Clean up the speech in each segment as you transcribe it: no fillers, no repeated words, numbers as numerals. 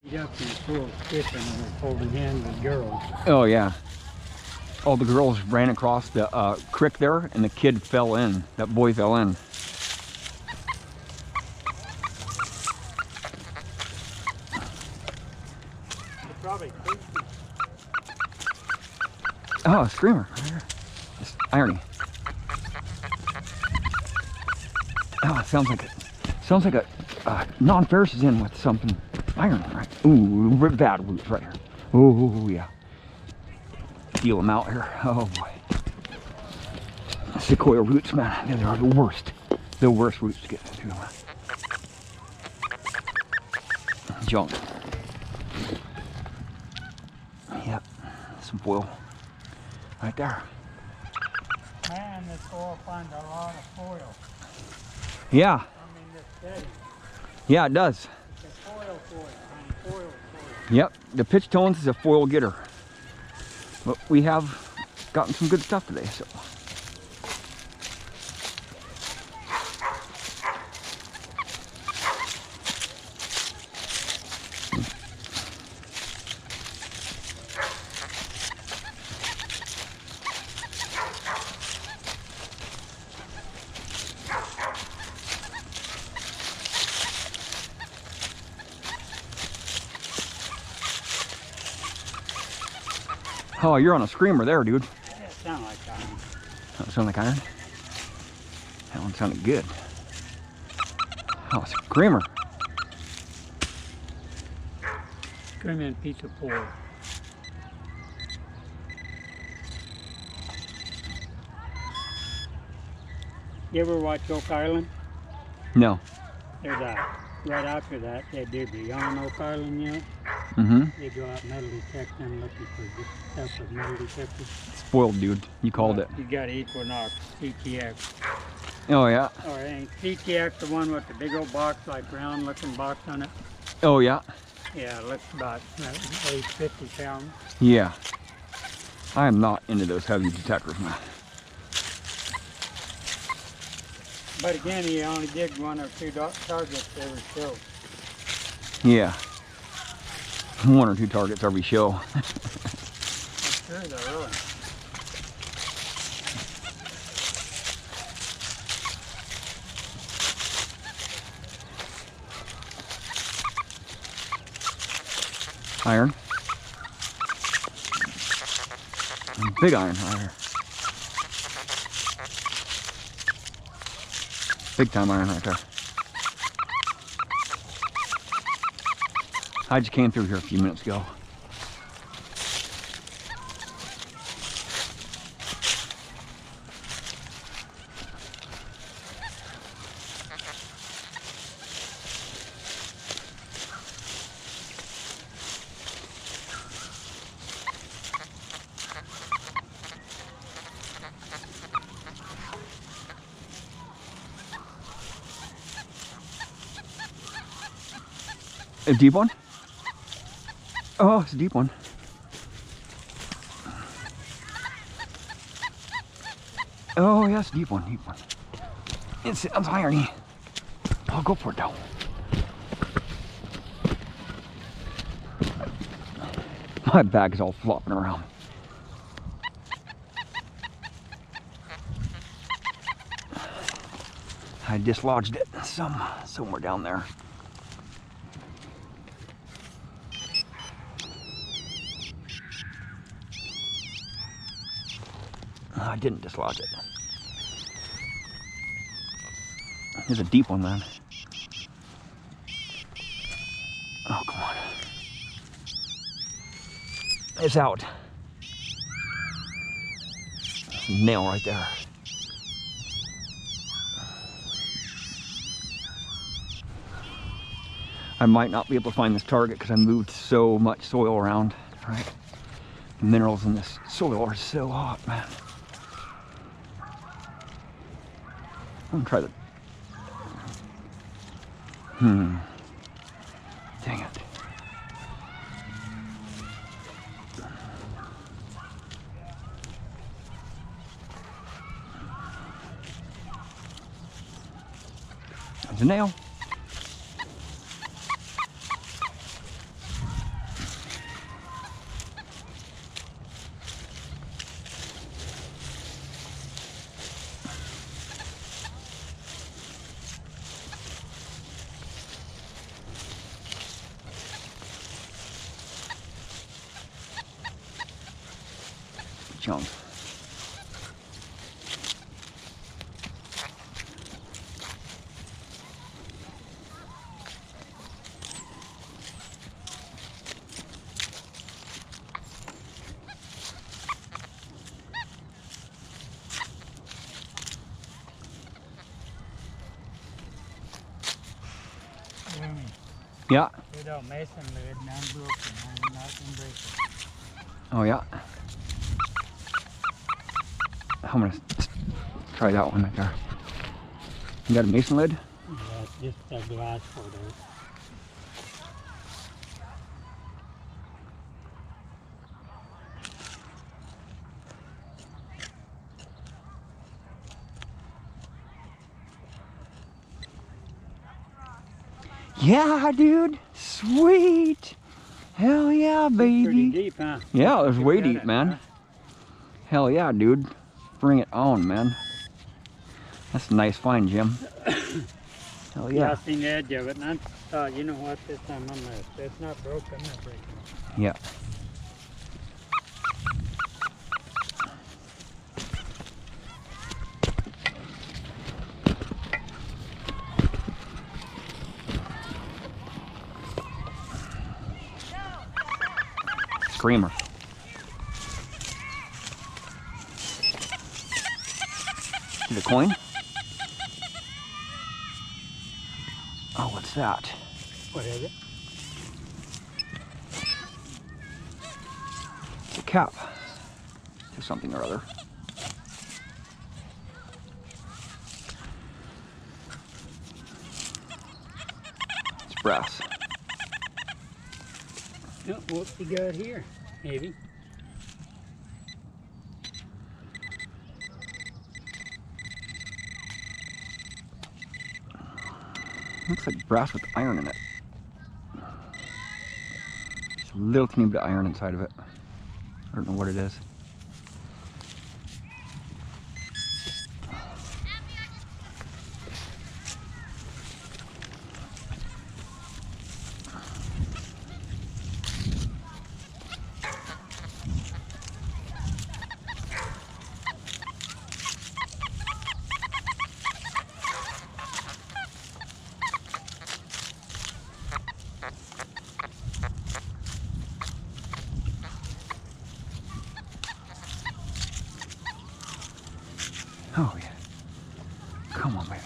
Up in full fishing and holding hands with girls. Oh yeah. All the girls ran across the creek there, and the kid fell in. That boy fell in. Probably oh, a screamer right here. It's irony. Oh, it sounds like a non-ferrous is in with something iron, right? Ooh, bad roots right here. Oh yeah. Feel them out here. Oh boy. Sequoia roots, man. They are the worst. The worst roots to get into. Junk. Yep. Some foil. Right there. Man, this oil finds a lot of foil. Yeah. I mean, this steady. Yeah, it does. It's a foil, foil. Yep. The pitch tones is a foil getter. But we have gotten some good stuff today, so. Oh, you're on a screamer there, dude. Yeah, it sounds like iron. That sound like iron? That one sounded good. Oh, a screamer. Screaming piece of foil. You ever watch Oak Island? No. There's a, right after that, they dig beyond Oak Island, you know? Mm-hmm. They go out metal detecting, looking for this stuff with metal detectors. Spoiled, dude. You called it. You got Equinox, CTX. Oh, yeah. Or ain't CTX the one with the big old box, like round looking box on it? Oh, yeah. Yeah, it looks about 50 pounds. Yeah. I am not into those heavy detectors, man. But again, he only did 1 or 2 targets every show. Yeah. 1 or 2 targets every show. I'm sure they're really. Iron. Big iron right here. Big time iron right there. I just came through here a few minutes ago. A deep one? Oh, it's a deep one. Oh, yes, deep one, deep one. It sounds irony. I'll go for it though. My bag is all flopping around. I dislodged it somewhere down there. I didn't dislodge it. There's a deep one, man. Oh, come on. It's out. That's a nail right there. I might not be able to find this target because I moved so much soil around, right? The minerals in this soil are so hot, man. I'm gonna try the... Dang it. There's a nail. Jones. Yeah. Without mason lid, non-broken, not in breaking. Oh yeah. I'm gonna try that one right there. You got a mason lid? Yeah, just a glass for it. Yeah, dude. Sweet. Hell yeah, baby. Pretty deep, huh? Yeah, it was way Good deep, at man. that. Hell yeah, dude. Bring it on, man. That's a nice find, Jim. Hell Yeah, I yeah. seen the edge of it, and I thought, you know what, this time I'm gonna, if it's not broke, I'm not breaking it. Yeah. Screamer. See the coin? Oh, what's that? What is it? It's a cap to something or other. It's brass. Oh, what's he got here? Maybe. Looks like brass with iron in it. Just a little teeny bit of iron inside of it. I don't know what it is. Oh yeah. Come on, baby.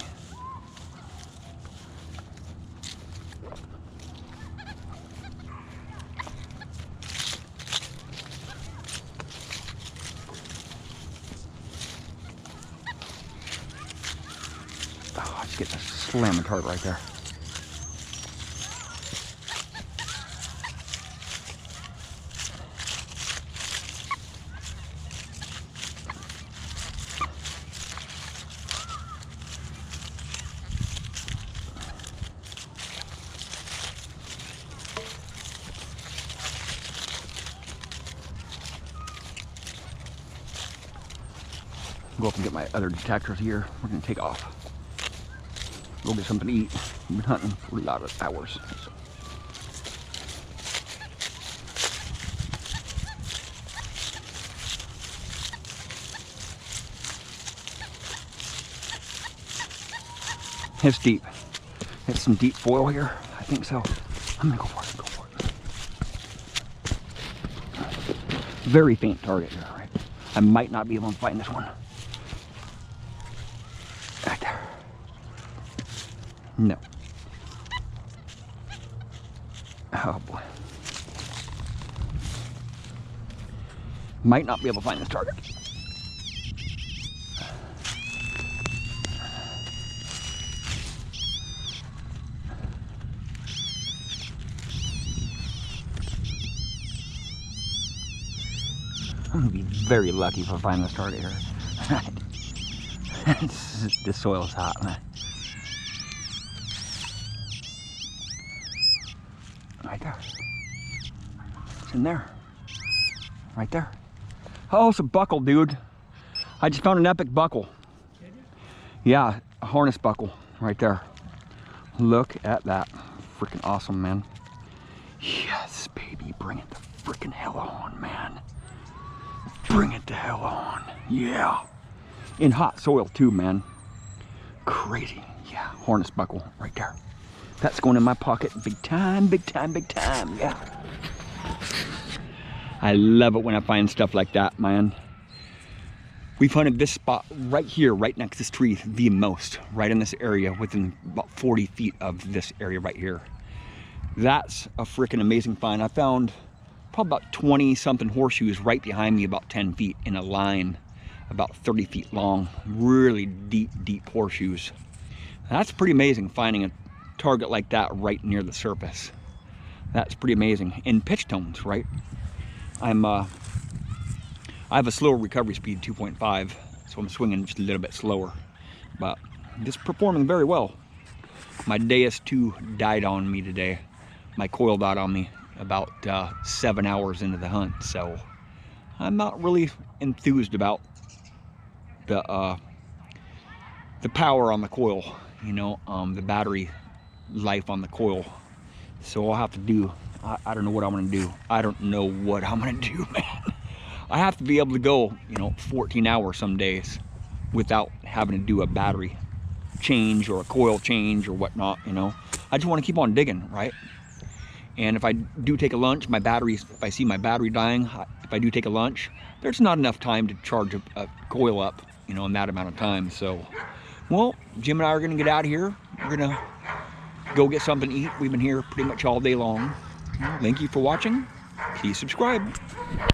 Oh, I just get a slamming target right there. Go up and get my other detectors here. We're gonna take off. Go get something to eat. We've been hunting for a lot of hours. So. It's deep. It's some deep foil here. I think so. I'm gonna go for it. Go for it. Very faint target here, right? I might not be able to find this one. Right there. No. Oh boy. Might not be able to find this target. I'm gonna be very lucky if I find this target here. This soil's hot, man. Right there. It's in there. Right there. Oh, it's a buckle, dude. I just found an epic buckle. Yeah, a harness buckle right there. Look at that. Freaking awesome, man. Yes, baby. Bring it the freaking hell on, man. Bring it the hell on. Yeah. In hot soil too, man. Crazy. Yeah, harness buckle right there. That's going in my pocket big time, big time, big time. Yeah. I love it when I find stuff like that, man. We've hunted this spot right here, right next to this tree, the most. Right in this area, within about 40 feet of this area right here. That's a freaking amazing find. I found probably about 20 something horseshoes right behind me, about 10 feet in a line, about 30 feet long. Really deep, deep horseshoes. That's pretty amazing, finding a target like that right near the surface. That's pretty amazing. In pitch tones, right? I have a slower recovery speed, 2.5, so I'm swinging just a little bit slower, but just performing very well. My Deus 2 died on me today. My coil died on me about 7 hours into the hunt, so I'm not really enthused about the power on the coil, you know, the battery life on the coil. So I'll have to do, I don't know what I'm gonna do. I don't know what I'm gonna do, man. I have to be able to go, you know, 14 hours some days without having to do a battery change or a coil change or whatnot, you know. I just want to keep on digging, right? And if I do take a lunch, my battery, if I see my battery dying, if I do take a lunch, there's not enough time to charge a coil up, you know, in that amount of time. So, well, Jim and I are going to get out of here. We're going to go get something to eat. We've been here pretty much all day long. Thank you for watching. Please subscribe.